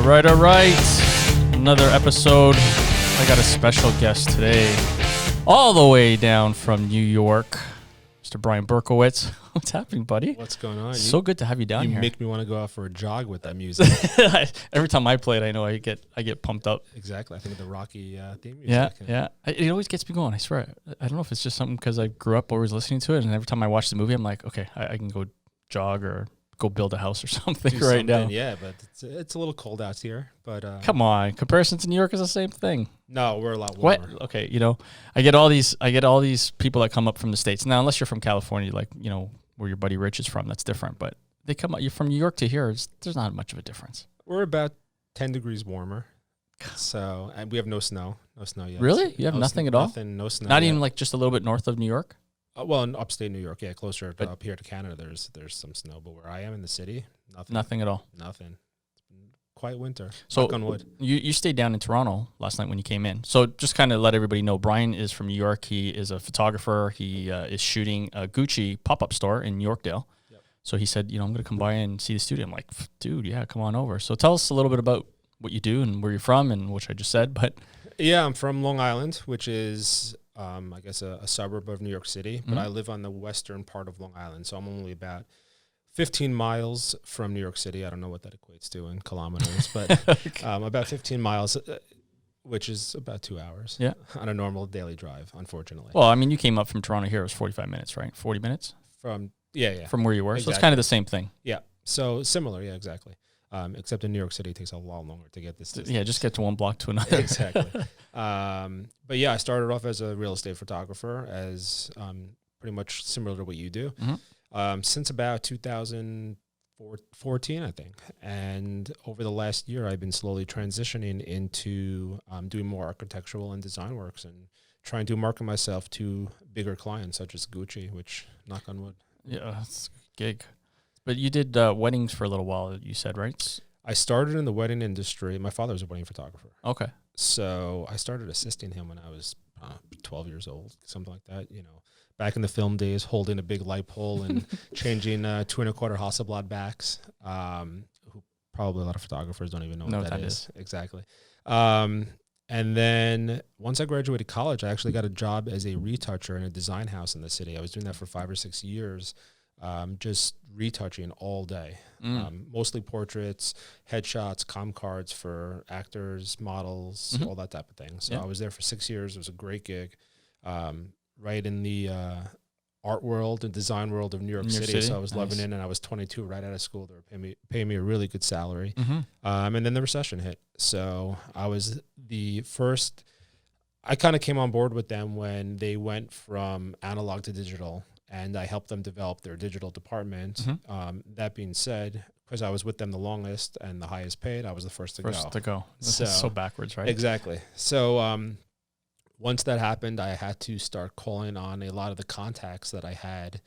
All right. Another episode. I got a special guest today, all the way down from New York, Mr. Brian Berkowitz. What's happening, buddy? What's going on? So good to have you down here. You make me want to go out for a jog with that music. Every time I play it, I know I get pumped up. Exactly. I think of the Rocky theme music. Yeah. It always gets me going, I swear. I don't know if it's just something because I grew up always listening to it, and every time I watch the movie, I'm like, okay, I can go jog or go build a house or something now. Yeah, but it's a little cold out here. But come on, comparison to New York is the same thing. No, we're a lot warmer. What? Okay, I get all these people that come up from the States. Now, unless you're from California, like, where your buddy Rich is from, that's different. But they come up, you're from New York to here, there's not much of a difference. We're about 10 degrees warmer. So, and we have no snow. No snow yet. Really? You have nothing at all? Nothing, no snow. Not even like just a little bit north of New York? Well, in upstate New York, yeah, closer up here to Canada, there's some snow. But where I am in the city, nothing. Nothing at all? Nothing. Quite winter. So knock on wood. You stayed down in Toronto last night when you came in. So just kind of let everybody know, Brian is from New York. He is a photographer. He is shooting a Gucci pop-up store in Yorkdale. Yep. So he said, I'm going to come by and see the studio. I'm like, dude, yeah, come on over. So tell us a little bit about what you do and where you're from, and which I just said. But yeah, I'm from Long Island, which is, I guess, a suburb of New York City. But I live on the western part of Long Island, so I'm only about 15 miles from New York City. I don't know what that equates to in kilometers, but about 15 miles, which is about 2 hours on a normal daily drive, unfortunately. Well, I mean, you came up from Toronto here. It was 45 minutes, right? 40 minutes? From where you were. Exactly. So it's kind of the same thing. Yeah. So similar. Yeah, exactly. Except in New York City, it takes a lot longer to get this distance. Yeah, just get to one block to another. Exactly. But yeah, I started off as a real estate photographer, as pretty much similar to what you do. Mm-hmm. Since about 2014, I think. And over the last year, I've been slowly transitioning into doing more architectural and design works and trying to market myself to bigger clients such as Gucci, which, knock on wood. Yeah, that's a gig. But you did weddings for a little while, you said, right? I started in the wedding industry. My father was a wedding photographer. Okay. So I started assisting him when I was 12 years old, something like that, back in the film days, holding a big light pole and changing 2 1/4 Hasselblad backs, who probably a lot of photographers don't even know what that is. Exactly. And then once I graduated college, I actually got a job as a retoucher in a design house in the city. I was doing that for 5 or 6 years, just retouching all day, mostly portraits, headshots, com cards for actors, models, all that type of thing. So I was there for 6 years. It was a great gig. Right in the art world and design world of New York City. So I was loving it, and I was 22 right out of school. They were paying me a really good salary. And then the recession hit. So I was the first. I kind of came on board with them when they went from analog to digital, and I helped them develop their digital department. That being said, because I was with them the longest and the highest paid, I was the first to go. So backwards, right? Exactly. So once that happened, I had to start calling on a lot of the contacts that I had.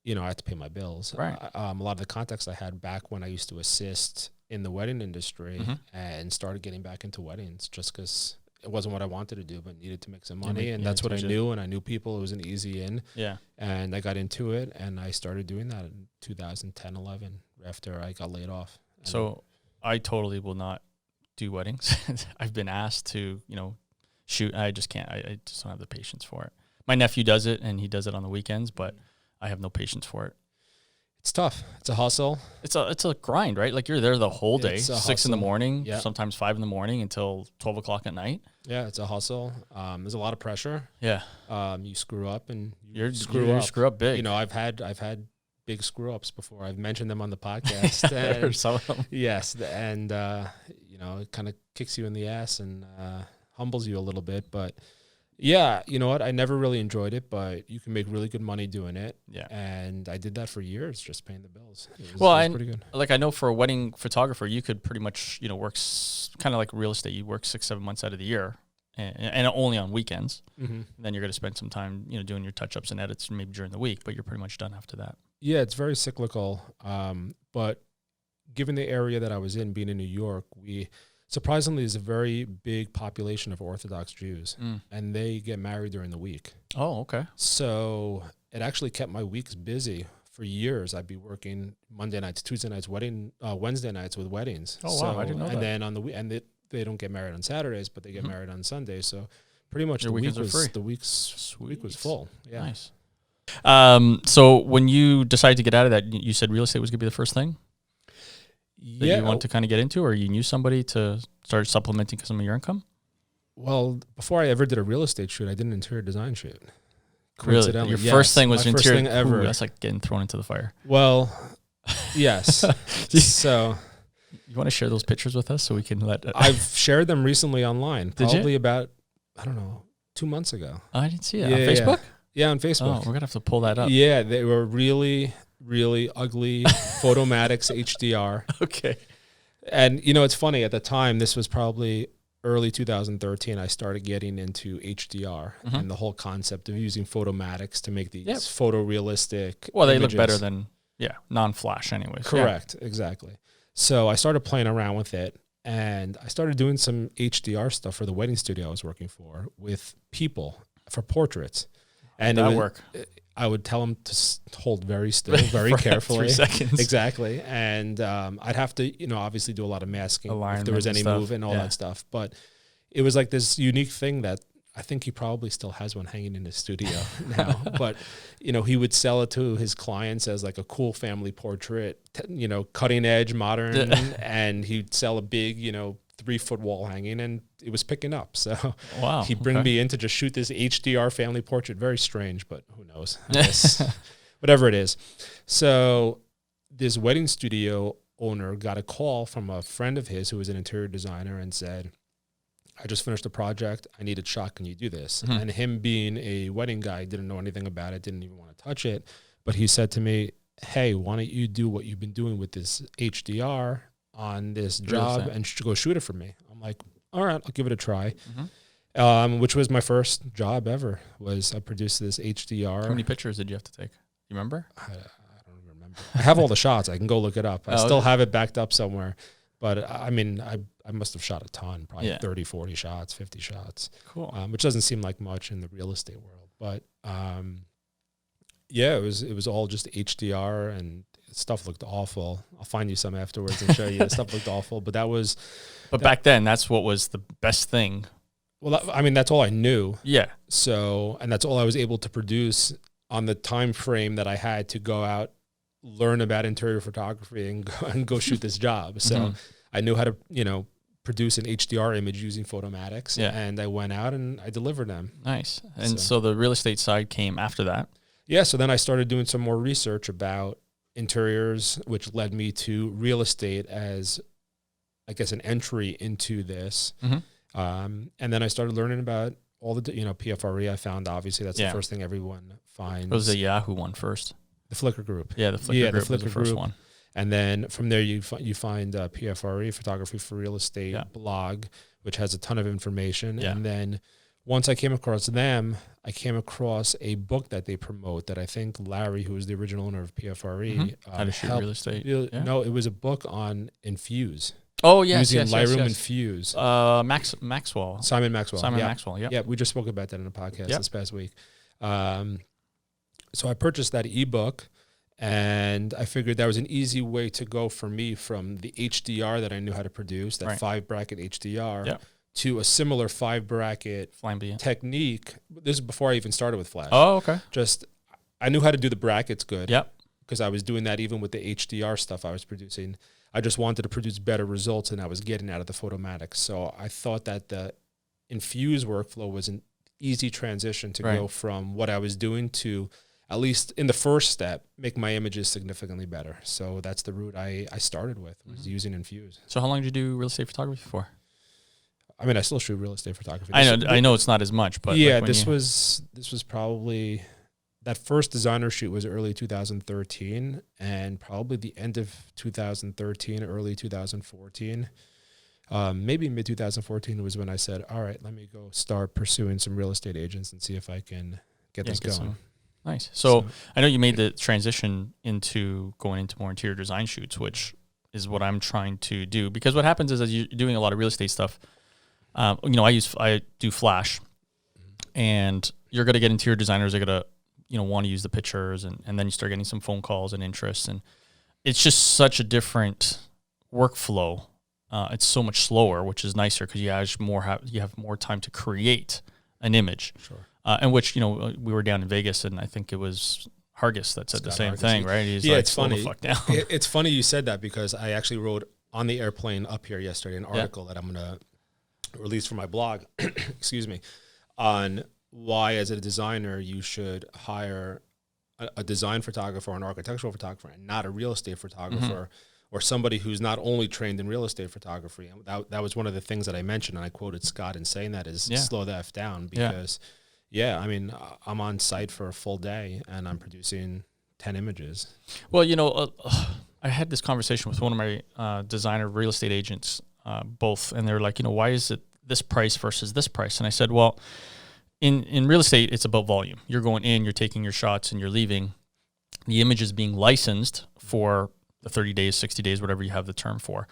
I had to pay my bills. Right. A lot of the contacts I had back when I used to assist in the wedding industry, and started getting back into weddings just because it wasn't what I wanted to do, but needed to make some money. And that's what I knew. And I knew people. It was an easy in. Yeah. And I got into it, and I started doing that in 2010, 11, after I got laid off. So I totally will not do weddings. I've been asked to, shoot. I just can't. I just don't have the patience for it. My nephew does it, and he does it on the weekends, but I have no patience for it. It's tough. It's a hustle. It's a grind, right? Like you're there the whole day, 6 in the morning, sometimes 5 in the morning until 12 o'clock at night. Yeah, it's a hustle. There's a lot of pressure. Yeah. You screw up and you screw up big. I've had big screw ups before. I've mentioned them on the podcast. And some of them. Yes, and it kind of kicks you in the ass and humbles you a little bit, but yeah, you know what? I never really enjoyed it, but you can make really good money doing it. Yeah. And I did that for years, just paying the bills. It was pretty good. Like, I know for a wedding photographer, you could pretty much, work kind of like real estate. You work 6-7 months out of the year and only on weekends. Mm-hmm. Then you're going to spend some time, doing your touch-ups and edits maybe during the week, but you're pretty much done after that. Yeah, it's very cyclical. But given the area that I was in, being in New York, surprisingly, there's a very big population of Orthodox Jews, and they get married during the week. Oh, okay. So it actually kept my weeks busy for years, I'd be working Monday nights, Tuesday nights, Wednesday nights with weddings. Oh, wow, I didn't know that. And then on the weekend, they don't get married on Saturdays, but they get married on Sundays. So pretty much Your weekends are free. The week was full. Yeah. Nice. So when you decided to get out of that, you said real estate was going to be the first thing that you want to kind of get into, or you knew somebody to start supplementing some of your income? Well, before I ever did a real estate shoot, I did an interior design shoot. Really? Your first thing was interior? First thing ever. Ooh, that's like getting thrown into the fire. Well, yes. So you want to share those pictures with us so we can let... I've shared them recently online. Did probably you? about, I don't know, 2 months ago. I didn't see it. On Facebook? Yeah, on Facebook. Oh, we're going to have to pull that up. Yeah, they were really, really ugly Photomatics HDR. Okay. And, you know, it's funny. At the time, this was probably early 2013, I started getting into HDR and the whole concept of using Photomatics to make these photorealistic Well, they images. look better than, non-flash anyways. Correct, exactly. So I started playing around with it, and I started doing some HDR stuff for the wedding studio I was working for with people for portraits. And that work? I would tell them to hold very still, very carefully. 3 seconds. Exactly. And I'd have to, you know, obviously do a lot of masking if there was any movement and all that stuff. But it was like this unique thing that I think he probably still has one hanging in his studio now. But, you know, he would sell it to his clients as like a cool family portrait, you know, cutting edge, modern. And he'd sell a big, you know, 3-foot wall hanging, and it was picking up. So he'd bring me in to just shoot this HDR family portrait. Very strange, but who knows? I guess, whatever it is. So this wedding studio owner got a call from a friend of his who was an interior designer and said, I just finished a project. I need it shot. Can you do this? And him being a wedding guy, didn't know anything about it, didn't even want to touch it. But he said to me, hey, why don't you do what you've been doing with this HDR on this job and go shoot it for me? I'm like, all right, I'll give it a try. Which was my first job ever. Was I produced this HDR. How many pictures did you have to take? You remember? I don't remember. I have all the shots. I can go look it up. I still have it backed up somewhere. But I mean, I must have shot a ton, probably 30, 40 shots, 50 shots. Cool. Which doesn't seem like much in the real estate world. But yeah, it was all just HDR, and stuff looked awful. I'll find you some afterwards and show you. Stuff looked awful, but But back then, that's what was the best thing. Well, I mean, that's all I knew. Yeah. So, and that's all I was able to produce on the time frame that I had to go out, learn about interior photography, and go shoot this job. So I knew how to, you know, produce an HDR image using Photomatics. Yeah. And I went out and I delivered them. Nice. And so the real estate side came after that. Yeah. So then I started doing some more research about interiors, which led me to real estate as, I guess, an entry into this. And then I started learning about all the, you know, PFRE. I found, obviously, that's the first thing everyone finds. It was the Yahoo one first. The Flickr group. Yeah, the Flickr group was the first one. And then from there, you find PFRE, Photography for Real Estate blog, which has a ton of information. Yeah. And then once I came across them, I came across a book that they promote that I think Larry, who was the original owner of PFRE, how to shoot real estate. No, it was a book on Infuse. Oh, yes, using Lightroom and Fuse. Maxwell. Simon Maxwell. Maxwell, yeah. Yeah, we just spoke about that in a podcast this past week. So I purchased that ebook, and I figured that was an easy way to go for me from the HDR that I knew how to produce, that 5-bracket HDR, to a similar 5-bracket technique. This is before I even started with Flash. Oh, okay. Just, I knew how to do the brackets good. Yep. Because I was doing that even with the HDR stuff I was producing. I just wanted to produce better results than I was getting out of the Photomatics. So I thought that the Infuse workflow was an easy transition to go from what I was doing to, at least in the first step, make my images significantly better. So that's the route I started with, was using Infuse. So how long did you do real estate photography for? I mean, I still shoot real estate photography. I know it's not as much, but yeah, this was probably, that first designer shoot was early 2013, and probably the end of 2013, early 2014. Maybe mid 2014 was when I said, all right, let me go start pursuing some real estate agents and see if I can get this going. Nice. So I know you made the transition into going into more interior design shoots, which is what I'm trying to do. Because what happens is, as you're doing a lot of real estate stuff, you know, I do Flash, and you're going to get interior designers that are going to want to use the pictures, and then you start getting some phone calls and interest, and it's just such a different workflow. It's so much slower, which is nicer because you have more time to create an image. Sure. And which, we were down in Vegas, and I think it was Hargis that said the same thing, right? He's like, it's funny. Slow the fuck down. It's funny you said that because I actually wrote on the airplane up here yesterday an article that I'm going to release for my blog, excuse me, on why as a designer you should hire a design photographer or an architectural photographer and not a real estate photographer or somebody who's not only trained in real estate photography. And that was one of the things that I mentioned, and I quoted Scott in saying that is slow the F down because, I mean, I'm on site for a full day and I'm producing 10 images. Well, I had this conversation with one of my designer real estate agents, both, and they're like, why is it this price versus this price? And I said, well, in real estate, it's about volume. You're going in, you're taking your shots, and you're leaving. The image is being licensed for the 30 days, 60 days, whatever you have the term for.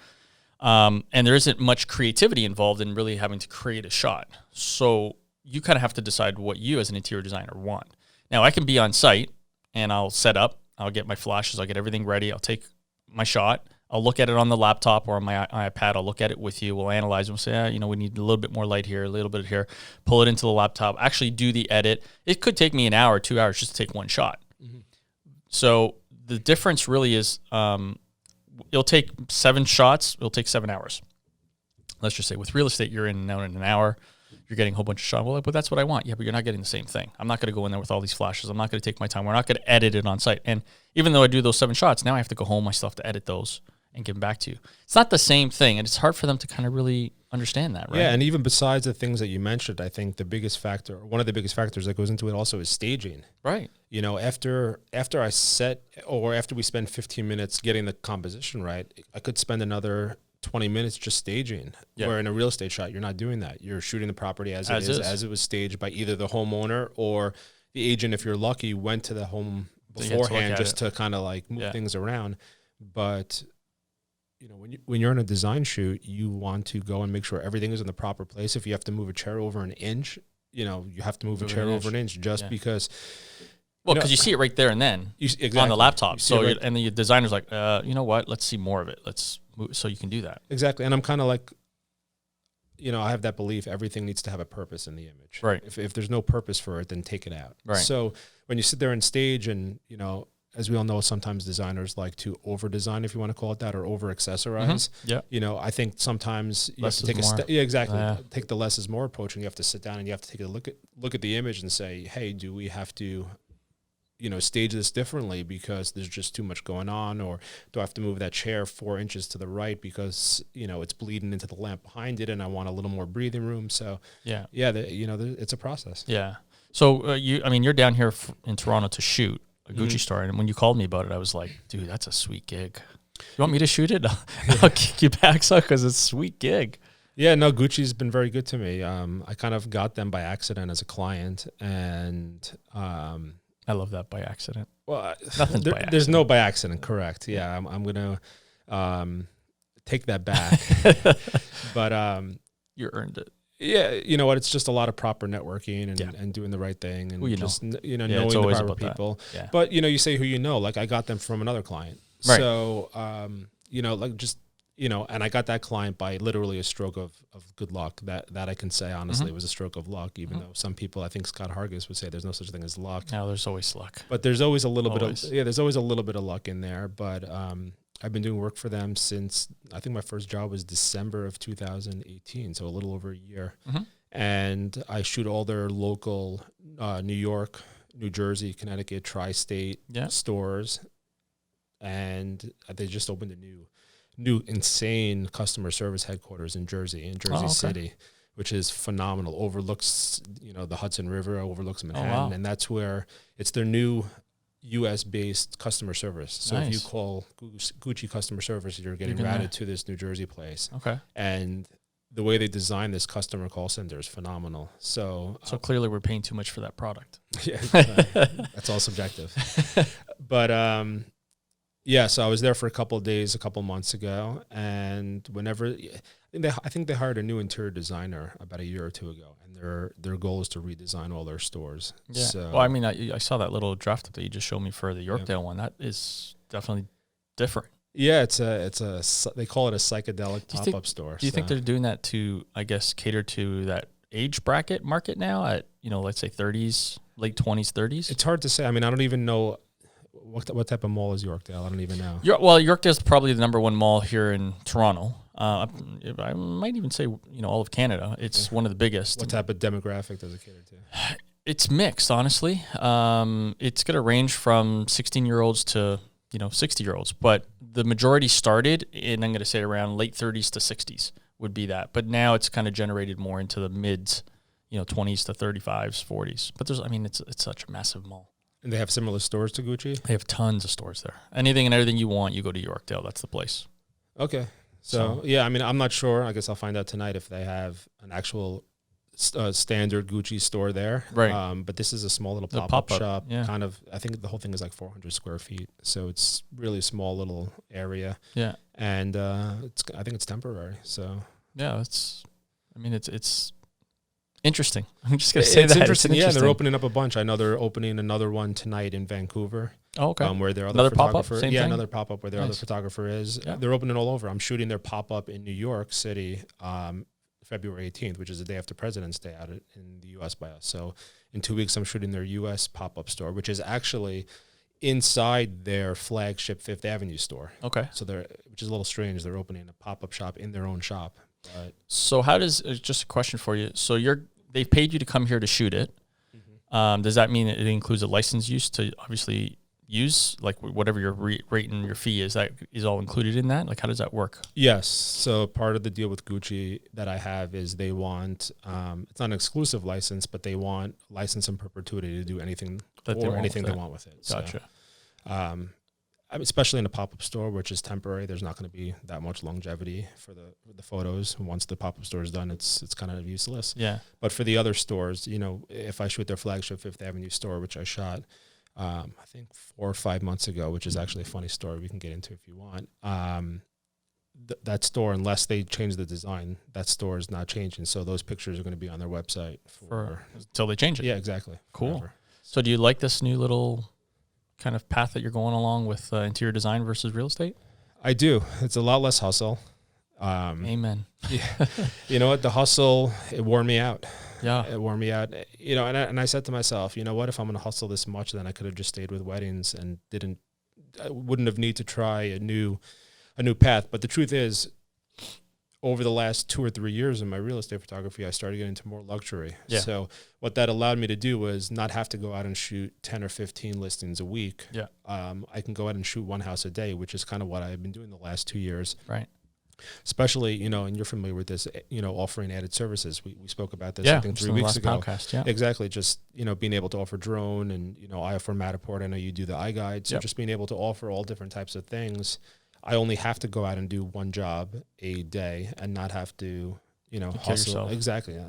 And there isn't much creativity involved in really having to create a shot. So you kind of have to decide what you as an interior designer want. Now, I can be on site, and I'll set up, I'll get my flashes, I'll get everything ready, I'll take my shot, I'll look at it on the laptop or on my iPad. I'll look at it with you. We'll analyze it. We'll say, we need a little bit more light here, a little bit here. Pull it into the laptop. Actually do the edit. It could take me an hour, 2 hours just to take one shot. Mm-hmm. So the difference really is it'll take 7 shots. It'll take 7 hours. Let's just say with real estate, you're in and out in an hour. You're getting a whole bunch of shots. Well, but that's what I want. Yeah, but you're not getting the same thing. I'm not going to go in there with all these flashes. I'm not going to take my time. We're not going to edit it on site. And even though I do those 7 shots, now I have to go home. I still have to edit those and give them back to you. It's not the same thing, and it's hard for them to kind of really understand that, right? Yeah, and even besides the things that you mentioned, I think the biggest factor, one of the biggest factors that goes into it also is staging. Right. After I set, or after we spend 15 minutes getting the composition right, I could spend another 20 minutes just staging. Yep. Where in a real estate shot, you're not doing that. You're shooting the property as it was staged by either the homeowner or the agent, if you're lucky, went to the home beforehand just to kind of like move things around. But when you're on a design shoot, you want to go and make sure everything is in the proper place. If you have to move a chair over an inch, you have to move a chair over an inch just because. Well, because you see it right there and then on the laptop. So and the designer's like, you know what? Let's see more of it. Let's move, so you can do that. Exactly. And I'm kind of like, I have that belief everything needs to have a purpose in the image. Right. If there's no purpose for it, then take it out. Right. So when you sit there and stage and, as we all know, sometimes designers like to over-design, if you want to call it that, or over-accessorize. Mm-hmm. Yeah. I think sometimes you less have to take a step. Yeah, exactly. Take the less is more approach, and you have to sit down and you have to take a look at the image and say, hey, do we have to, stage this differently because there's just too much going on, or do I have to move that chair 4 inches to the right because, it's bleeding into the lamp behind it and I want a little more breathing room. So it's a process. Yeah. So you're down here in Toronto to shoot a Gucci store, and when you called me about it, I was like, dude, that's a sweet gig. You want me to shoot it? I'll kick you back, so because it's a sweet gig. Yeah, no, Gucci's been very good to me. I kind of got them by accident as a client, and I love that, by accident. Well, nothing's by accident. There's no by accident, correct? Yeah, I'm gonna take that back, but you earned it. Yeah, you know what? It's just a lot of proper networking and doing the right thing and knowing the proper people. Yeah. But you say who you know. Like I got them from another client, right. So and I got that client by literally a stroke of good luck. That I can say honestly, It was a stroke of luck. Even though some people, I think Scott Hargis would say, there's no such thing as luck. No, there's always luck. But there's always a little there's always a little bit of luck in there. But I've been doing work for them since, I think my first job was December of 2018, so a little over a year. Mm-hmm. And I shoot all their local New York, New Jersey, Connecticut, tri-state stores. And they just opened a new insane customer service headquarters in Jersey City, which is phenomenal. Overlooks, the Hudson River, overlooks Manhattan. Oh, wow. And that's where it's their new U.S.-based customer service. So if you call Gucci customer service, you're getting routed to this New Jersey place. Okay. And the way they designed this customer call center is phenomenal. So clearly we're paying too much for that product. Yeah, that's all subjective. But Yeah, so I was there for a couple of days, a couple months ago, and I think they hired a new interior designer about a year or two ago, and their goal is to redesign all their stores. Yeah. So, Well, I mean, I saw that little draft that you just showed me for the Yorkdale one. That is definitely different. yeah, they call it a psychedelic pop-up store. Do you think they're doing that to, I guess, cater to that age bracket market now at, let's say 30s, late 20s, 30s? It's hard to say. I mean, I don't even know what type of mall is Yorkdale. I don't even know. Well, Yorkdale's probably the number one mall here in Toronto. I might even say, all of Canada. It's one of the biggest. What type of demographic does it cater to? It's mixed, honestly. It's going to range from 16-year-olds to, 60-year-olds. But the majority started, and I'm going to say around late 30s to 60s would be that. But now it's kind of generated more into the mids, 20s to 35s, 40s. But it's such a massive mall. And they have similar stores to Gucci? They have tons of stores there. Anything and everything you want, you go to Yorkdale. That's the place. Okay. So, yeah, I mean, I'm not sure. I guess I'll find out tonight if they have an actual standard Gucci store there. Right. But this is a small little pop-up shop. Yeah. Kind of, I think the whole thing is like 400 square feet. So it's really a small little area. Yeah. And I think it's temporary. So yeah, it's interesting. I'm just gonna say it's that. Interesting. Yeah, they're opening up a bunch. I know they're opening another one tonight in Vancouver. Oh, okay. Where their other another photographer, pop-up, same thing? Another pop-up where their other photographer is. Yeah. They're opening all over. I'm shooting their pop-up in New York City, February 18th, which is the day after President's Day out in the U.S. by us. So in 2 weeks, I'm shooting their U.S. pop-up store, which is actually inside their flagship Fifth Avenue store. Okay. So which is a little strange. They're opening a pop-up shop in their own shop. But so how does just a question for you? So they've paid you to come here to shoot it. Mm-hmm. Does that mean it includes a license use to obviously use, like whatever your rate and your fee is, that is all included in that? Like, how does that work? Yes. So part of the deal with Gucci that I have is they want, it's not an exclusive license, but they want license in perpetuity to do anything they want with it. Gotcha. So, especially in a pop-up store, which is temporary, there's not going to be that much longevity for the photos. Once the pop-up store is done, it's kind of useless. Yeah. But for the other stores, if I shoot their flagship Fifth Avenue store, which I shot, I think 4 or 5 months ago, which is actually a funny story we can get into if you want. That store, unless they change the design, that store is not changing. So those pictures are going to be on their website until they change it. Yeah, exactly. Cool. Forever. So do you like this new little kind of path that you're going along with interior design versus real estate? I do. It's a lot less hustle. Amen. Yeah. You know what? The hustle, it wore me out. Yeah. It wore me out. And I said to myself, you know what? If I'm going to hustle this much, then I could have just stayed with weddings and I wouldn't have need to try a new path. But the truth is, over the last 2 or 3 years in my real estate photography, I started getting into more luxury. Yeah. So what that allowed me to do was not have to go out and shoot 10 or 15 listings a week. Yeah. I can go out and shoot one house a day, which is kind of what I've been doing the last 2 years. Right. Especially, and you're familiar with this, offering added services. We spoke about this, I think 3 weeks ago. Podcast, yeah. Exactly. Just, being able to offer drone and, I offer Matterport. I know you do the iGuide. So just being able to offer all different types of things. I only have to go out and do one job a day and not have to, hustle. Yourself. Exactly.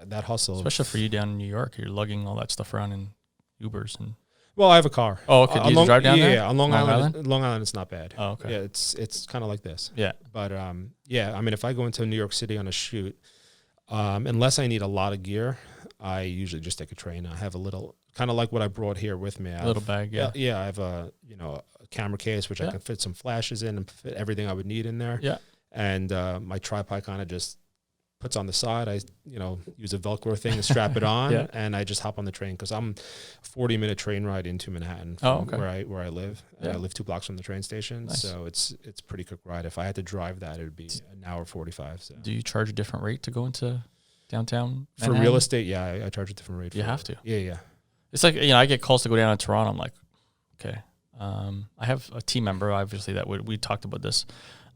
That hustle. Especially for you down in New York, you're lugging all that stuff around in Ubers and. Well, I have a car. Oh, okay. Do you drive down there? Yeah, on Long Island. Long Island, it's not bad. Oh, okay. Yeah, it's kind of like this. Yeah. But if I go into New York City on a shoot, unless I need a lot of gear, I usually just take a train. I have a little, kind of like what I brought here with me. A little bag, yeah. Yeah, I have a camera case which I can fit some flashes in and fit everything I would need in there. Yeah. And my tripod kind of just puts on the side. I, use a Velcro thing and strap it on, and I just hop on the train because I'm a 40-minute train ride into Manhattan from where I live. Yeah. I live 2 blocks from the train station, so it's a pretty quick ride. If I had to drive that, it would be an hour 45. So. Do you charge a different rate to go into downtown Manhattan? For real estate? Yeah, I charge a different rate. You have to. Yeah. It's like, I get calls to go down to Toronto. I'm like, okay. I have a team member, obviously, that we talked about this.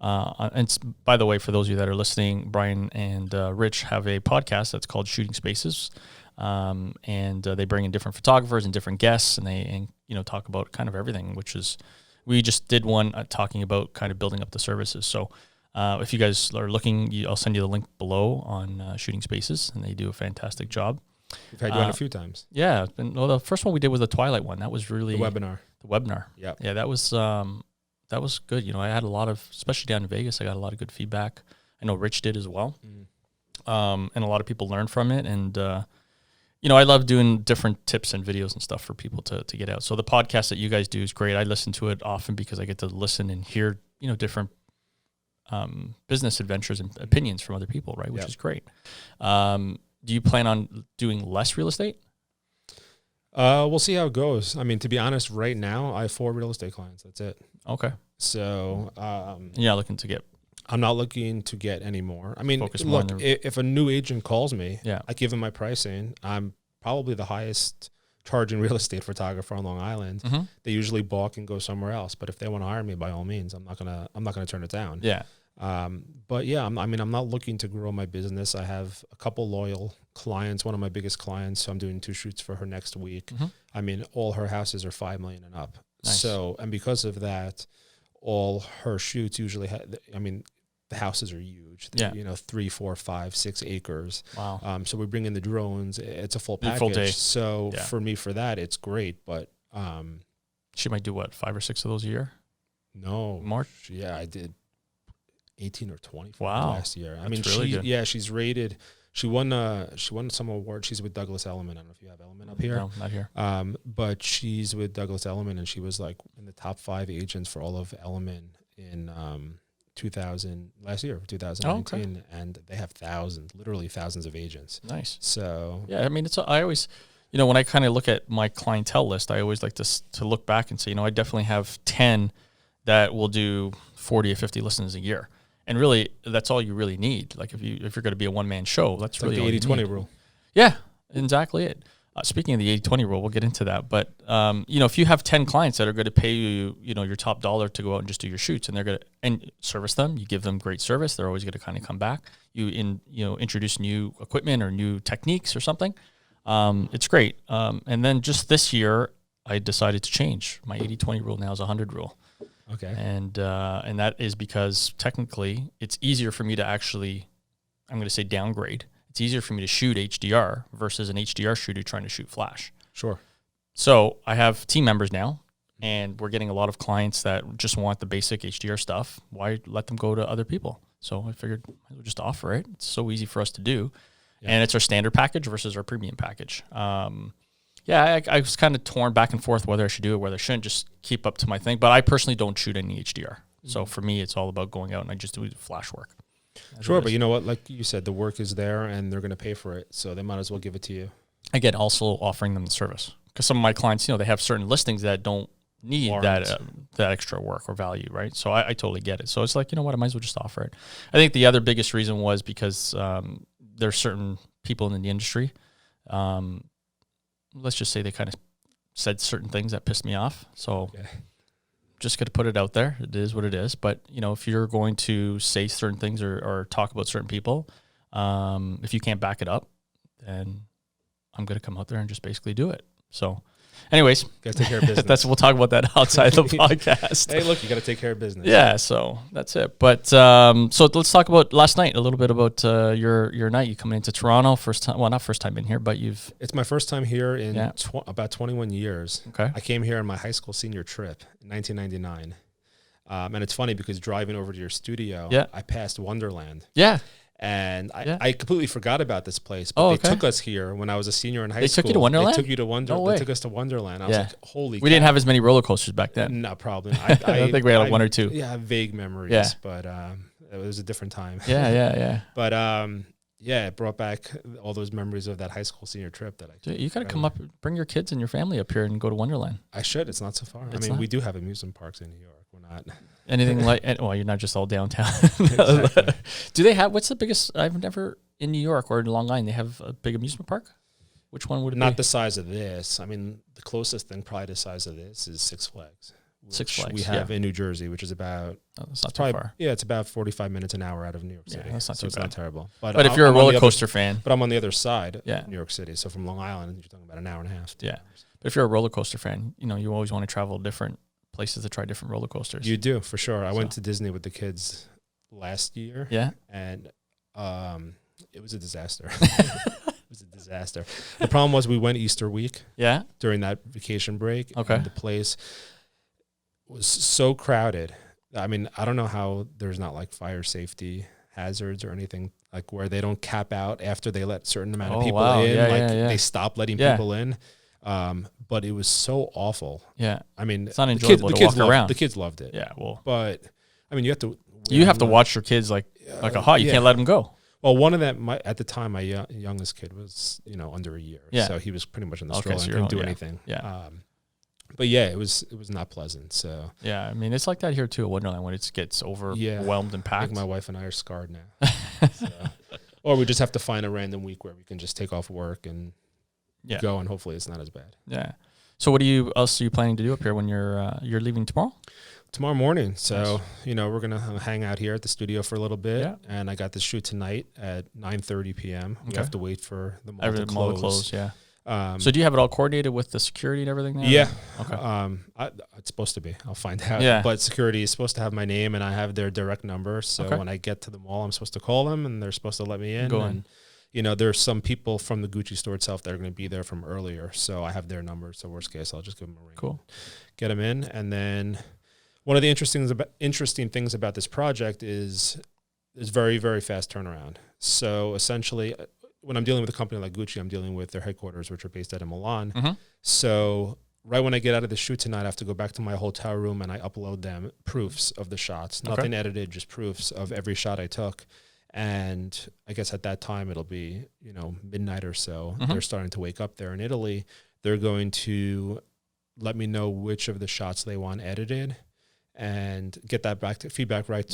And by the way, for those of you that are listening, Brian and Rich have a podcast that's called Shooting Spaces, and they bring in different photographers and different guests, and they talk about kind of everything. Which is, we just did one talking about kind of building up the services. So if you guys are looking, I'll send you the link below on Shooting Spaces, and they do a fantastic job. We've had you on a few times. Yeah, the first one we did was the Twilight one. That was really the webinar. The webinar. Yeah. Yeah, that was that was good. You know, I had a lot of, especially down in Vegas, I got a lot of good feedback. I know Rich did as well. And a lot of people learned from it. And, you know, I love doing different tips and videos and stuff for people to get out. So the podcast that you guys do is great. I listen to it often because I get to listen and hear, you know, different business adventures and opinions from other people, right? Which is great. Do you plan on doing less real estate? We'll see how it goes. I mean, to be honest, right now I have 4 real estate clients. That's it. Okay. So, you're not looking to get. I'm not looking to get any more. I mean, Focus look, more on if a new agent calls me, Yeah. I give them my pricing. I'm probably the highest charging real estate photographer on Long Island. Mhm. They usually balk and go somewhere else. But if they want to hire me, by all means, I'm not gonna turn it down. Yeah. But yeah, I'm not looking to grow my business. I have a couple loyal clients. One of my biggest clients, so I'm doing 2 shoots for her next week. Mhm. I mean, all her houses are 5 million and up. Nice. So, and because of that, all her shoots usually the houses are huge. They're, Yeah. 3, 4, 5, 6 acres. Wow. So we bring in the drones. It's a full The package. full day. So Yeah. for that, it's great. But She might do what, 5 or 6 of those a year? no, More? yeah, I did 18 or 20 Wow. last year. I That's mean, really good. she's rated. She won some award. She's with Douglas Elliman. I don't know if you have Elliman up here. No, not here. But she's with Douglas Elliman, and she was like in the top 5 agents for all of Elliman in 2019, and they have literally thousands of agents. Nice. So Yeah, I mean, I always, when I kind of look at my clientele list, I always like to look back and say, I definitely have 10 that will do 40 or 50 listens a year. And really, that's all you really need. Like if you're going to be a one-man show, that's it's really like all the you 80-20 need. rule. Yeah, exactly it. Speaking of the 80-20 rule, we'll get into that. But, if you have 10 clients that are going to pay you, your top dollar to go out and just do your shoots, and they're going to service them, you give them great service, they're always going to kind of come back. You introduce new equipment or new techniques or something. It's great. And then just this year, I decided to change. My 80-20 rule now is a 100 rule. Okay. And that is because technically it's easier for me to actually, I'm going to say downgrade. It's easier for me to shoot HDR versus an HDR shooter trying to shoot flash. Sure. So I have team members now, and we're getting a lot of clients that just want the basic HDR stuff. Why let them go to other people? So I figured we'll just offer it. It's so easy for us to do. Yeah. And it's our standard package versus our premium package. I was kind of torn back and forth whether I should do it, whether I shouldn't, just keep up to my thing. But I personally don't shoot any HDR. So for me, it's all about going out and I just do flash work. Sure, but you know what? Like you said, the work is there and they're going to pay for it. So they might as well give it to you. Again, also offering them the service. Because some of my clients, they have certain listings that don't need that extra work or value, right? So I totally get it. So it's like, I might as well just offer it. I think the other biggest reason was because there's certain people in the industry, let's just say they kind of said certain things that pissed me off. So just got to put it out there. It is what it is. But, if you're going to say certain things or talk about certain people, if you can't back it up, then I'm going to come out there and just basically do it. So anyways, got to take care of business. We'll talk about that outside the podcast. Hey, look, you got to take care of business. Yeah. So that's it. But, so let's talk about last night, a little bit about, your night. You coming into Toronto first time. Well, not first time in here, but it's my first time here in about 21 years. Okay. I came here on my high school senior trip in 1999. And it's funny because driving over to your studio, I passed Wonderland. Yeah. And I completely forgot about this place, but they took us here when I was a senior in high school. They took you to Wonderland? They took you to Wonderland. No way. They took us to Wonderland. I was like, holy We didn't have as many roller coasters back then. No problem. I think we had one or two. Yeah, vague memories, but it was a different time. Yeah. But it brought back all those memories of that high school senior trip that I took. You got to come up, bring your kids and your family up here and go to Wonderland. I should. It's not so far. We do have amusement parks in New York. We're not anything like. Well, you're not just all downtown. Exactly. Do they have? What's the biggest? I've never in New York or in Long Island. They have a big amusement park. Which one would it be? Not the size of this. The closest thing probably the size of this is Six Flags. Six Flags. We have in New Jersey, which is about. That's not too far. Yeah, it's about 45 minutes an hour out of New York City. Yeah, that's not too bad. It's not terrible. But if you're a roller coaster fan, but I'm on the other side of New York City. So from Long Island, you're talking about an hour and a half. Yeah. But if you're a roller coaster fan, you always want to travel different places to try different roller coasters. You do, for sure. I went to Disney with the kids last year. Yeah. And it was a disaster. It was a disaster. The problem was we went Easter week. Yeah. During that vacation break. Okay. And the place was so crowded I mean, I don't know how there's not like fire safety hazards or anything like where they don't cap out after they let certain amount of people in. They stop letting people in. But it was so awful. Yeah. I mean, it's not enjoyable to walk around. The kids loved it. Yeah. Well, but I mean, you have to watch your kids like a hawk. You can't let them go. Well, one of them, at the time, my youngest kid was, under a year. Yeah. So he was pretty much in the stroller and couldn't do anything. Yeah. But yeah, it was not pleasant. So yeah, I mean, it's like that here too at Wonderland when it gets overwhelmed and packed. I think my wife and I are scarred now. So. Or we just have to find a random week where we can just take off work and go, and hopefully it's not as bad. Yeah. So what else are you planning to do up here when you're leaving tomorrow? Tomorrow morning. So, we're going to hang out here at the studio for a little bit. Yeah. And I got the shoot tonight at 9:30 p.m. We have to wait for the mall to close. Yeah. So do you have it all coordinated with the security and everything there? Yeah. Okay. It's supposed to be. I'll find out. Yeah. But security is supposed to have my name, and I have their direct number. So when I get to the mall, I'm supposed to call them, and they're supposed to let me in. Go in. There's some people from the Gucci store itself that are going to be there from earlier. So I have their number. So worst case, I'll just give them a ring. Cool. Get them in. And then one of the interesting things about this project is very, very fast turnaround. So essentially, when I'm dealing with a company like Gucci, I'm dealing with their headquarters, which are based out of Milan. Mm-hmm. So right when I get out of the shoot tonight, I have to go back to my hotel room and I upload them proofs of the shots. Nothing edited, just proofs of every shot I took. And I guess at that time it'll be, midnight or so. Mm-hmm. They're starting to wake up there in Italy. They're going to let me know which of the shots they want edited and get that feedback right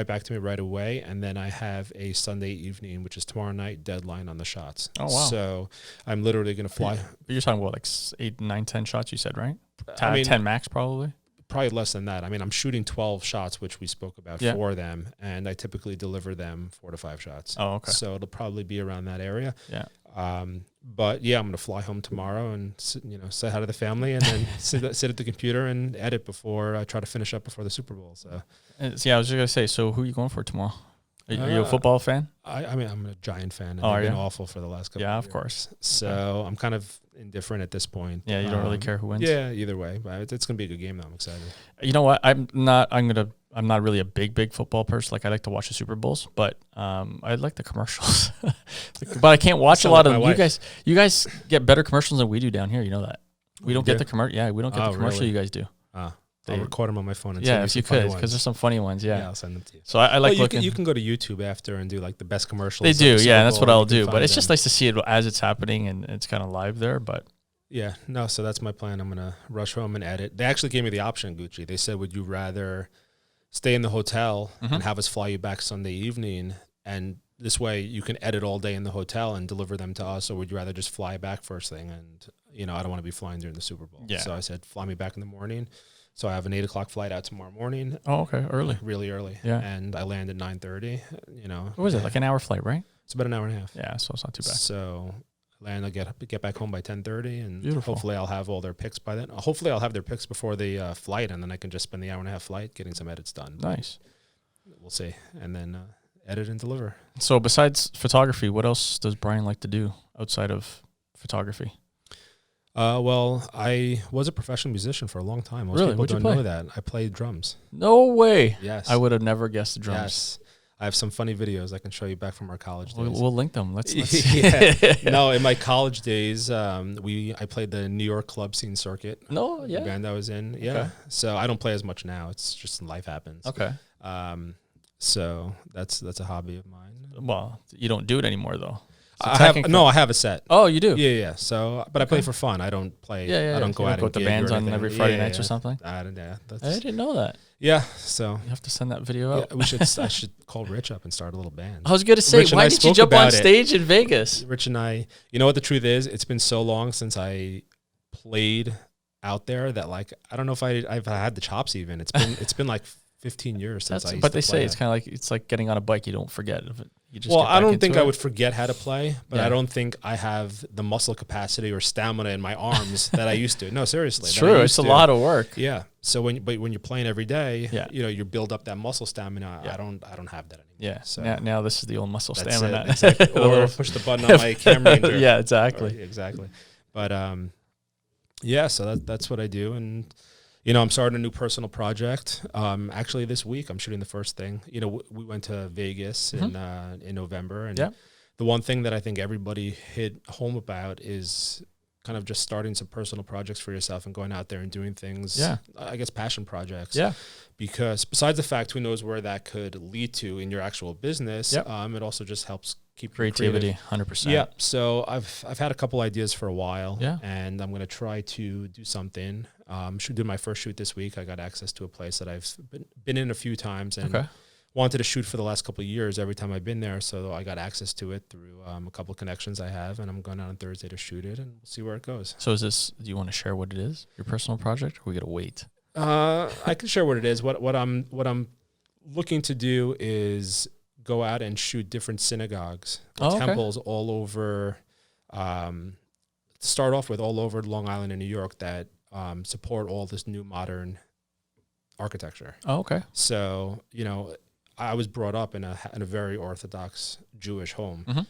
back to me right away. And then I have a Sunday evening, which is tomorrow night, deadline on the shots. Oh, wow. So I'm literally going to fly. But you're talking about like 8, 9, 10 shots, you said, right? 10 max probably? Probably less than that. I mean, I'm shooting 12 shots, which we spoke about for them, and I typically deliver them 4 to 5 shots. Oh, okay. So it'll probably be around that area. Yeah. But yeah, I'm going to fly home tomorrow and say hi to the family, and then sit at the computer and edit before I try to finish up before the Super Bowl. So I was just going to say, so who are you going for tomorrow? Are you a football fan? I mean, I'm a Giant fan. And I've been awful for the last couple of years. Yeah, of course. So I'm kind of indifferent at this point. Yeah, you don't really care who wins? Yeah, either way. But it's going to be a good game, though. I'm excited. You know what? I'm not really a big football person. Like, I like to watch the Super Bowls, but I like the commercials. But I can't watch a lot of them. You guys get better commercials than we do down here. You know that. We don't get the commercial. Yeah, we don't get the commercial really? You guys do. I'll record them on my phone. And if you could, because there's some funny ones. Yeah, I'll send them to you. So I like looking. You can go to YouTube after and do like the best commercials. They do, yeah. That's what I'll do. But it's just nice to see it as it's happening, and it's kind of live there. But yeah, no. So that's my plan. I'm gonna rush home and edit. They actually gave me the option, Gucci. They said, "Would you rather stay in the hotel and have us fly you back Sunday evening, and this way you can edit all day in the hotel and deliver them to us, or would you rather just fly back first thing? And I don't want to be flying during the Super Bowl." Yeah. So I said, "Fly me back in the morning." So I have an 8 o'clock flight out tomorrow morning. Oh, okay, early, really early. Yeah, and I land at 9:30. What was it? Like an hour flight, right? It's about an hour and a half. Yeah, so it's not too bad. So land, I'll get back home by 10:30, and Beautiful. Hopefully I'll have all their picks by then. Hopefully I'll have their picks before the flight, and then I can just spend the hour and a half flight getting some edits done. Nice. We'll see, and then edit and deliver. So besides photography, what else does Brian like to do outside of photography? Well, I was a professional musician for a long time. Most people don't know that. I played drums. No way. Yes. I would have never guessed the drums. Yes. I have some funny videos I can show you back from our college days. We'll link them. Let's No, in my college days, I played the New York club scene circuit. No, yeah. The band I was in. Yeah. Okay. So I don't play as much now. It's just life happens. Okay. So that's a hobby of mine. Well, you don't do it anymore though. So I have a set. Oh, you do? Yeah. So, but I play for fun. I don't play. I don't go out and with the bands on every Friday nights or something. I didn't know that. Yeah. So you have to send that video out. I should call Rich up and start a little band. I was gonna say, why didn't you jump on stage in Vegas? Rich and I, you know what the truth is? It's been so long since I played out there that I don't know if I've had the chops even. It's been like 15 years since I used to play. But they say it's like getting on a bike. You don't forget. I don't think I would forget how to play, but I don't think I have the muscle capacity or stamina in my arms that I used to. No, seriously. It's true. It's a lot of work. Yeah. So when you're playing every day, you build up that muscle stamina. Yeah. I don't have that anymore. Yeah. So now this is the old muscle stamina. Exactly. Or push the button on my camera ranger. Yeah, exactly. Exactly. But so that's what I do. And I'm starting a new personal project. Actually, this week I'm shooting the first thing. We went to Vegas in November, and the one thing that I think everybody hit home about is kind of just starting some personal projects for yourself and going out there and doing things. I guess passion projects. Because besides the fact, who knows where that could lead to in your actual business, it also just helps keep creativity. 100%. Yeah. So I've had a couple ideas for a while, and I'm going to try to do something. Should do my first shoot this week. I got access to a place that I've been in a few times and wanted to shoot for the last couple of years every time I've been there. So I got access to it through a couple of connections I have, and I'm going out on Thursday to shoot it, and we'll see where it goes. So do you want to share what it is, your personal project, or we got to wait? I can share what it is. What I'm looking to do is go out and shoot different synagogues, temples all over. To start off with, all over Long Island and New York that support all this new modern architecture. Oh, okay. So I was brought up in a very Orthodox Jewish home.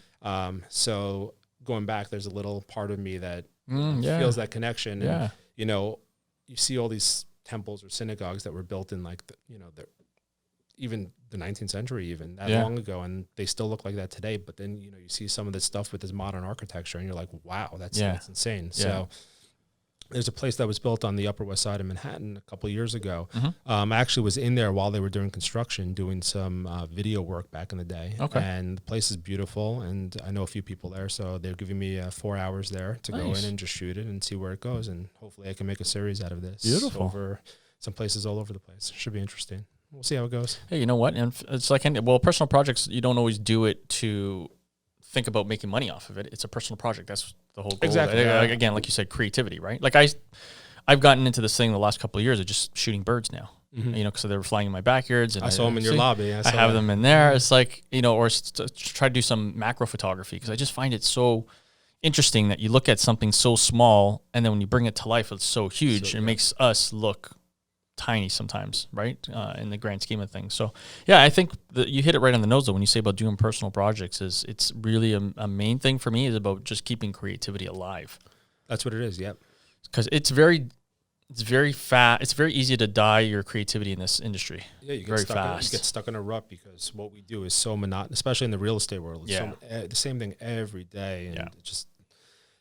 So going back, there's a little part of me that feels that connection. And, you see all these temples or synagogues that were built in even the 19th century, even that long ago, and they still look like that today. But then, you see some of this stuff with this modern architecture, and you're like, wow, that's insane. So there's a place that was built on the Upper West Side of Manhattan a couple of years ago. I actually was in there while they were doing construction, doing some video work back in the day. And the place is beautiful, and I know a few people there, so they're giving me 4 hours there to go in and just shoot it and see where it goes, and hopefully I can make a series out of this. Beautiful. Over some places all over the place. Should be interesting. We'll see how it goes. Hey, you know what? And it's like, personal projects, you don't always do it to think about making money off of it. It's a personal project. That's the whole goal. Exactly. Again, like you said, creativity, right? Like I've gotten into this thing the last couple of years of just shooting birds now, because they were flying in my backyards. And I saw them in your lobby. I have them in there. It's like, or try to do some macro photography, because I just find it so interesting that you look at something so small, and then when you bring it to life, it's so huge. It makes us look tiny sometimes, right? In the grand scheme of things. So I think that you hit it right on the nose though when you say about doing personal projects. It's really a main thing for me is about just keeping creativity alive. That's what it is. Yep. Because it's very fast. It's very easy to die your creativity in this industry. Yeah, you get stuck in a rut because what we do is so monotonous, especially in the real estate world. It's the same thing every day, and just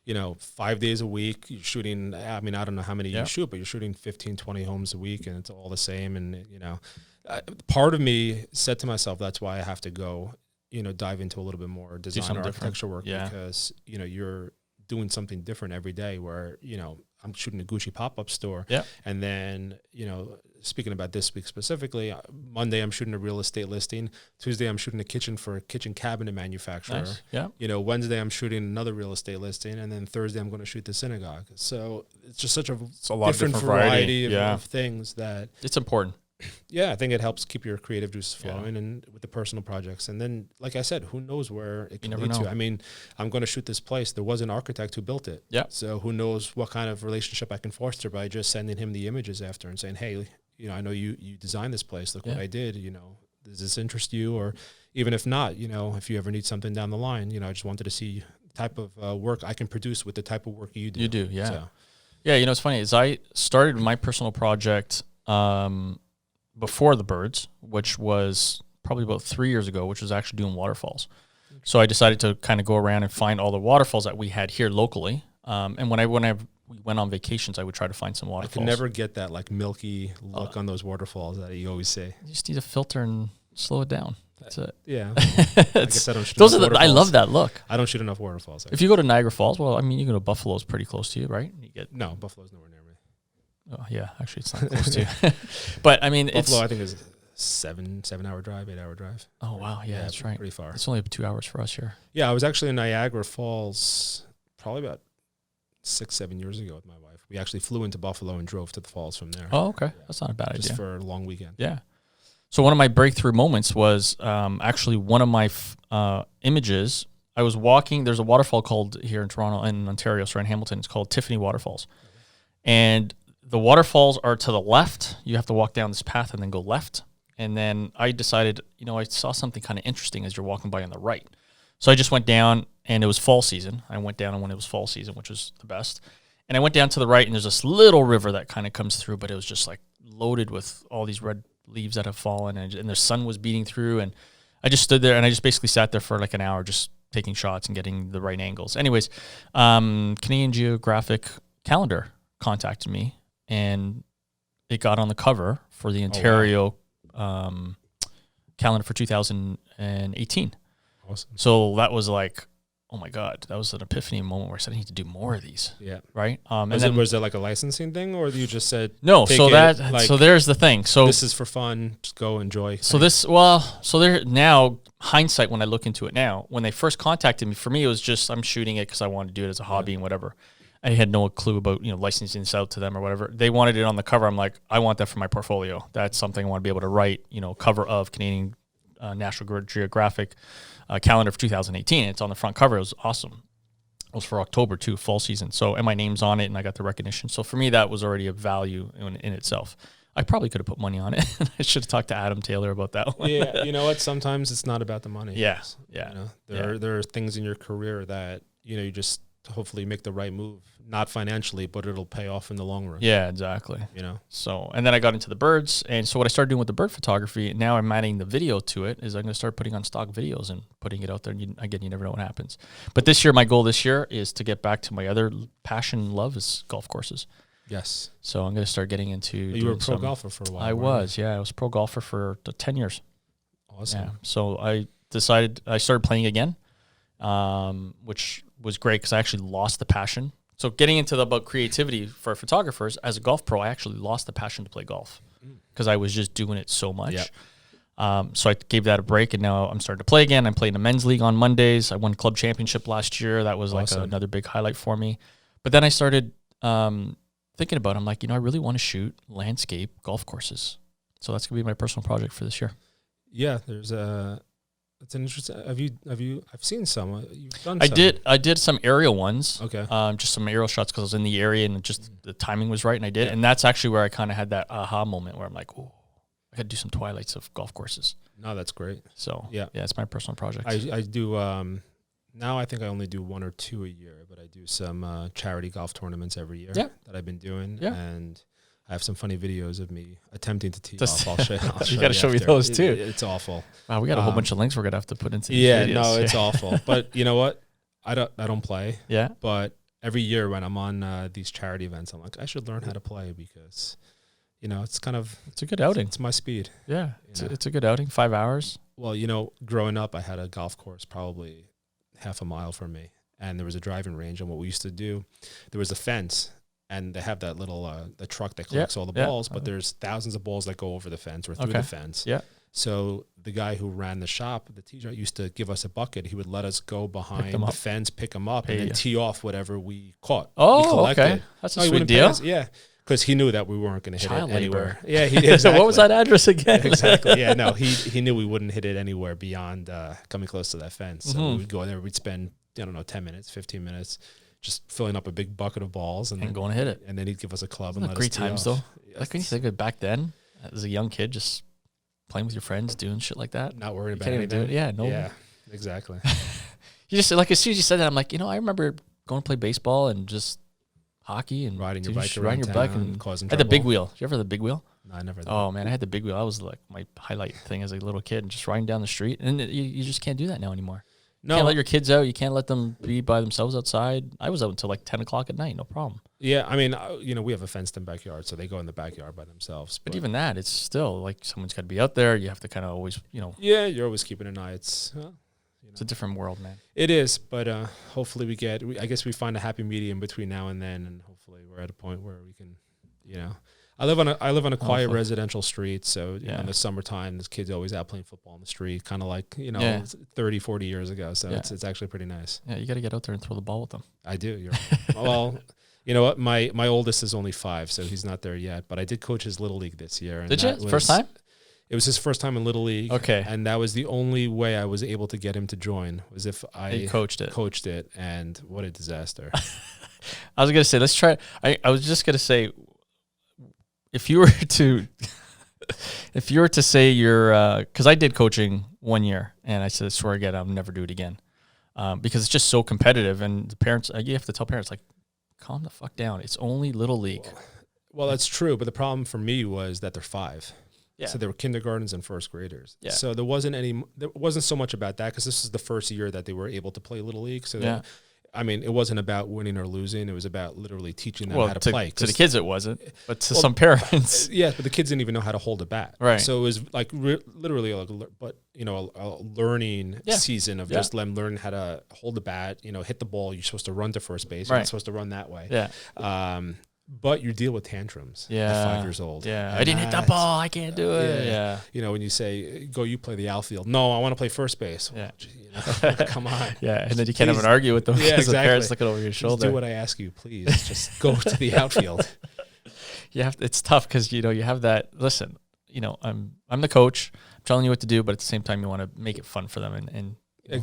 5 days a week, you're shooting, I don't know how many you shoot, but you're shooting 15, 20 homes a week, and it's all the same. And, part of me said to myself, that's why I have to go, dive into a little bit more design or architecture work, because, you're doing something different every day where, I'm shooting a Gucci pop-up store. And then, speaking about this week specifically, Monday I'm shooting a real estate listing. Tuesday I'm shooting a kitchen for a kitchen cabinet manufacturer. Nice. Wednesday I'm shooting another real estate listing, and then Thursday I'm going to shoot the synagogue. So it's just such a different variety of things that it's important. Yeah, I think it helps keep your creative juices flowing and with the personal projects. And then, like I said, who knows where it can lead to. I'm going to shoot this place. There was an architect who built it. So who knows what kind of relationship I can foster by just sending him the images after and saying, hey, I know you designed this place. Look what I did. Does this interest you? Or even if not, if you ever need something down the line, I just wanted to see the type of work I can produce with the type of work you do. You do, yeah. So. Yeah, it's funny. Is I started my personal project before the birds, which was probably about 3 years ago, which was actually doing waterfalls. So I decided to kind of go around and find all the waterfalls that we had here locally. And when we went on vacations, I would try to find some waterfalls. I can never get that like milky look on those waterfalls that you always say. You just need to filter and slow it down. That's it. Yeah. I guess I don't shoot I love that look. I don't shoot enough waterfalls. If you go to Niagara Falls, you go to Buffalo's pretty close to you, right? No, Buffalo's nowhere near me. Oh yeah, actually it's not close to you. But Buffalo, I think is 7-hour drive, 8-hour drive. Oh wow, yeah, that's right. Pretty far. It's only 2 hours for us here. Yeah, I was actually in Niagara Falls probably about 6-7 years ago with my wife. We actually flew into Buffalo and drove to the falls from there. Oh, okay. That's not a bad idea. Just for a long weekend. Yeah. So one of my breakthrough moments was actually one of my images. I was walking. There's a waterfall called here in Toronto, in Ontario, sorry, in Hamilton. It's called Tiffany Waterfalls. And the waterfalls are to the left. You have to walk down this path and then go left. And then I decided, I saw something kind of interesting as you're walking by on the right. So I just went down, and it was fall season. I went down when it was fall season, which was the best. And I went down to the right, and there's this little river that kind of comes through, but it was just like loaded with all these red leaves that have fallen, and the sun was beating through. And I just stood there, and I just basically sat there for like an hour, just taking shots and getting the right angles. Anyways, Canadian Geographic calendar contacted me, and it got on the cover for the Ontario calendar for 2018. Awesome. So that was like, oh my God, that was an epiphany moment where I said, I need to do more of these. Yeah. Right. Was there like a licensing thing, or you just said no? So so there's the thing. So this is for fun. Just go enjoy. So there now, hindsight, when I look into it now, when they first contacted me, for me it was just I'm shooting it because I wanted to do it as a hobby and whatever. I had no clue about licensing this out to them or whatever. They wanted it on the cover. I'm like, I want that for my portfolio. That's something I want to be able to write. Cover of Canadian National Geographic calendar for 2018. It's on the front cover. It was awesome. It was for October too, fall season. So, and my name's on it, and I got the recognition. So for me, that was already a value in itself. I probably could have put money on it. I should have talked to Adam Taylor about that one. Yeah, you know what? Sometimes it's not about the money. Yeah. There are things in your career that you just hopefully make the right move, not financially, but it'll pay off in the long run. Yeah, exactly. So, and then I got into the birds. And so what I started doing with the bird photography, and now I'm adding the video to it, is I'm going to start putting on stock videos and putting it out there. And again, you never know what happens. But this year, my goal this year is to get back to my other passion and love is golf courses. Yes. So I'm going to start getting into You were a pro golfer for a while. I was a pro golfer for 10 years. Awesome. Yeah. So I started playing again, which was great because I actually lost the passion. So getting into about creativity for photographers, as a golf pro, I actually lost the passion to play golf because I was just doing it so much. Yep. So I gave that a break, and now I'm starting to play again. I'm playing the men's league on Mondays. I won club championship last year. That was awesome. Like another big highlight for me. But then I started thinking about it. I'm like, I really want to shoot landscape golf courses. So that's going to be my personal project for this year. Yeah, it's an interesting. I've seen some. You've done some. I did some aerial ones. Okay. Just some aerial shots because I was in the area and just the timing was right, and I did. Yeah. And that's actually where I kind of had that aha moment where I'm like, oh, I got to do some twilights of golf courses. No, that's great. So yeah, it's my personal project. I do. Now I think I only do 1 or 2 a year, but I do some charity golf tournaments every year that I've been doing. Yeah. And I have some funny videos of me attempting to tee off. I'll show you got to show me those too. It's awful. Wow, we got a whole bunch of links we're gonna have to put into. These videos. No, it's awful. But you know what? I don't play. Yeah. But every year when I'm on these charity events, I'm like, I should learn how to play because, it's a good outing. It's my speed. Yeah, it's a good outing. 5 hours. Well, growing up, I had a golf course probably half a mile from me, and there was a driving range. And what we used to do, there was a fence. And they have that little the truck that collects all the balls, but there's thousands of balls that go over the fence or through the fence. Yeah. So the guy who ran the shop, the tee shop, used to give us a bucket. He would let us go behind the fence, pick them up, and then tee off whatever we caught. Oh, okay. That's a sweet deal. Yeah. Because he knew that we weren't going to hit it anywhere. Yeah, he did. Exactly. What was that address again? Exactly. Yeah, no, he knew we wouldn't hit it anywhere beyond coming close to that fence. So we would go there. We'd spend, 10 minutes, 15 minutes. Just filling up a big bucket of balls and going to hit it. And then he'd give us a club and let us great times though. Yes. Like when you think of it back then, as a young kid, just playing with your friends, doing shit like that. Not worried about anything. Yeah, no. Yeah, exactly. You just like as soon as you said that, I'm like, I remember going to play baseball and just hockey and riding your bike and causing trouble. I had the big wheel. Did you ever have the big wheel? No, I never did. Oh man, I had the big wheel. That was like my highlight thing as a little kid, just riding down the street. And you just can't do that now anymore. No. You can't let your kids out. You can't let them be by themselves outside. I was out until like 10 o'clock at night. No problem. Yeah. I mean, we have a fenced-in backyard, so they go in the backyard by themselves. But even that, it's still like someone's got to be out there. You have to kind of always, Yeah, you're always keeping an eye. It's a different world, man. It is, but hopefully I guess we find a happy medium between now and then, and hopefully we're at a point where we can, I live on a quiet residential street, so in the summertime, the kids always out playing football on the street, kind of like 30, 40 years ago. So it's actually pretty nice. Yeah, you got to get out there and throw the ball with them. I do. Well, you know what? My oldest is only 5, so he's not there yet. But I did coach his little league this year. And did you? First time? It was his first time in Little League. Okay. And that was the only way I was able to get him to join, was if I coached it. And what a disaster. I was going to say, let's try. I was just going to say, if you were to say you're, because I did coaching 1 year, and I said, I swear again, I'll never do it again, because it's just so competitive, and the parents, you have to tell parents, like, calm the fuck down. It's only Little League. Well, that's true. But the problem for me was that they're 5. Yeah. So they were kindergartens and first graders. Yeah. So there wasn't so much about that because this is the first year that they were able to play Little League. So Yeah. it wasn't about winning or losing. It was about literally teaching them how to play. To the kids it wasn't, but to some parents. Yeah, but the kids didn't even know how to hold a bat. Right. So it was like literally, a learning season of just them learning how to hold the bat, hit the ball. You're supposed to run to first base. You're not supposed to run that way. Yeah. But you deal with tantrums at 5 years old. Yeah. And I didn't hit that ball. I can't do it. Yeah. When you say, go, you play the outfield. No, I want to play first base. Yeah. Come on. Yeah. And then you can't even argue with them because the parents looking over your shoulder. Just do what I ask you, please. Just go to the outfield. It's tough because, you have that, listen, I'm the coach. I'm telling you what to do, but at the same time, you want to make it fun for them and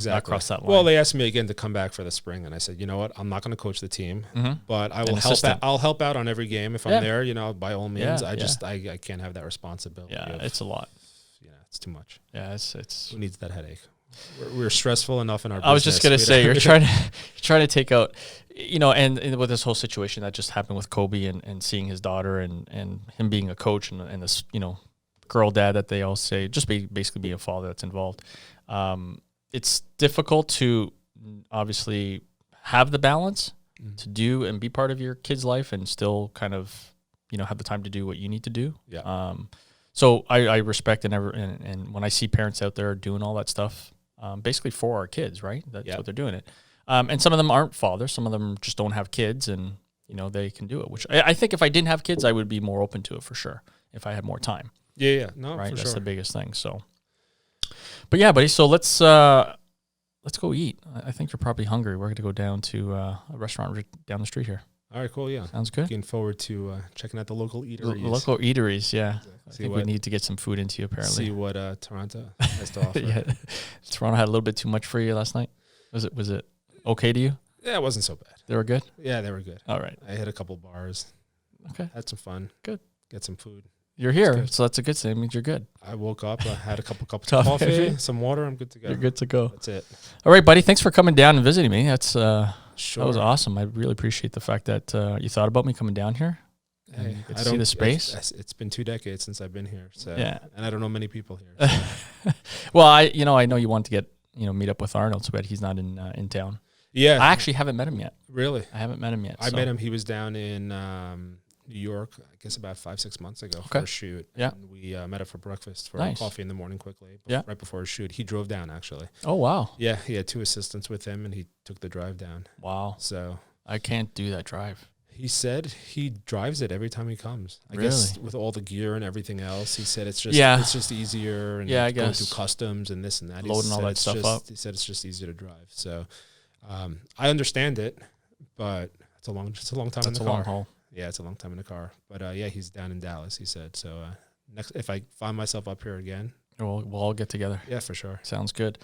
not cross that line. Well, they asked me again to come back for the spring, and I said, you know what, I'm not going to coach the team, but I will help out. I'll help out on every game if I'm there. By all means. I can't have that responsibility. Yeah, it's a lot. It's too much. Yeah, it's. Who needs that headache? We're stressful enough in our business. I was just gonna say you're trying to take out, and with this whole situation that just happened with Kobe and seeing his daughter and him being a coach and this girl dad that they all say just basically be a father that's involved. It's difficult to obviously have the balance to do and be part of your kid's life and still kind of, have the time to do what you need to do. Yeah. So I respect and when I see parents out there doing all that stuff, basically for our kids, right? That's what they're doing it. And some of them aren't fathers. Some of them just don't have kids and, they can do it, which I think if I didn't have kids, I would be more open to it for sure. If I had more time. Yeah. No, right. For That's sure. the biggest thing. So, but yeah, buddy. So let's go eat. I think you're probably hungry. We're going to go down to a restaurant down the street here. All right, cool. Yeah. Sounds good. Looking forward to checking out the local eateries. Local eateries, yeah. Exactly. I think we need to get some food into you, apparently. See what Toronto has to offer. Yeah. Toronto had a little bit too much for you last night. Was it okay to you? Yeah, it wasn't so bad. They were good? Yeah, they were good. All right. I hit a couple bars. Okay. Had some fun. Good. Get some food. You're here, so that's a good thing. It means you're good. I woke up, I had a couple cups of coffee, some water. I'm good to go. You're good to go. That's it. All right, buddy. Thanks for coming down and visiting me. That's Sure. That was awesome. I really appreciate the fact that you thought about me coming down here. Hey, I see the space. It's been 2 decades since I've been here, so and I don't know many people here. So. Well, I know you want to get meet up with Arnold, so bad he's not in town. Yeah, I actually haven't met him yet. Really, I haven't met him yet. I met him. He was down in New York, I guess about 5-6 months ago for a shoot. Yeah, and we met up for breakfast for coffee in the morning quickly. Right before his shoot, he drove down actually. Oh wow. Yeah, he had 2 assistants with him, and he took the drive down. Wow. So I can't do that drive. He said he drives it every time he comes. I guess with all the gear and everything else, he said it's just easier. And I going guess through customs and this and that. Loading all that stuff up. He said it's just easier to drive. So I understand it, but it's a long time in the car. It's a long haul. Yeah, it's a long time in the car. But he's down in Dallas, he said. So next, if I find myself up here again, we'll all get together. Yeah, for sure. Sounds good.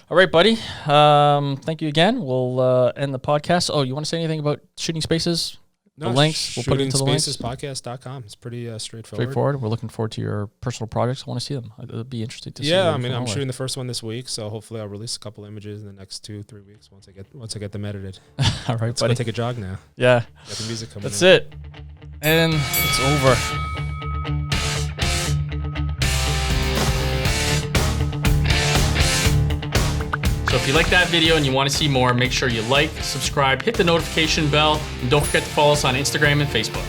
All right, buddy. Thank you again. We'll end the podcast. Oh, you want to say anything about Shooting Spaces? No, the links. We'll put it into the links. Spacespodcast.com. It's pretty straightforward. Straightforward. We're looking forward to your personal projects. I want to see them. It'll be interesting to see. Yeah, I mean, I'm shooting the first one this week, so hopefully I'll release a couple images in the next 2-3 weeks once I get them edited. All right, buddy. Take a jog now. Yeah. Got the music coming. That's it. And it's over. So if you like that video and you want to see more, make sure you like, subscribe, hit the notification bell, and don't forget to follow us on Instagram and Facebook.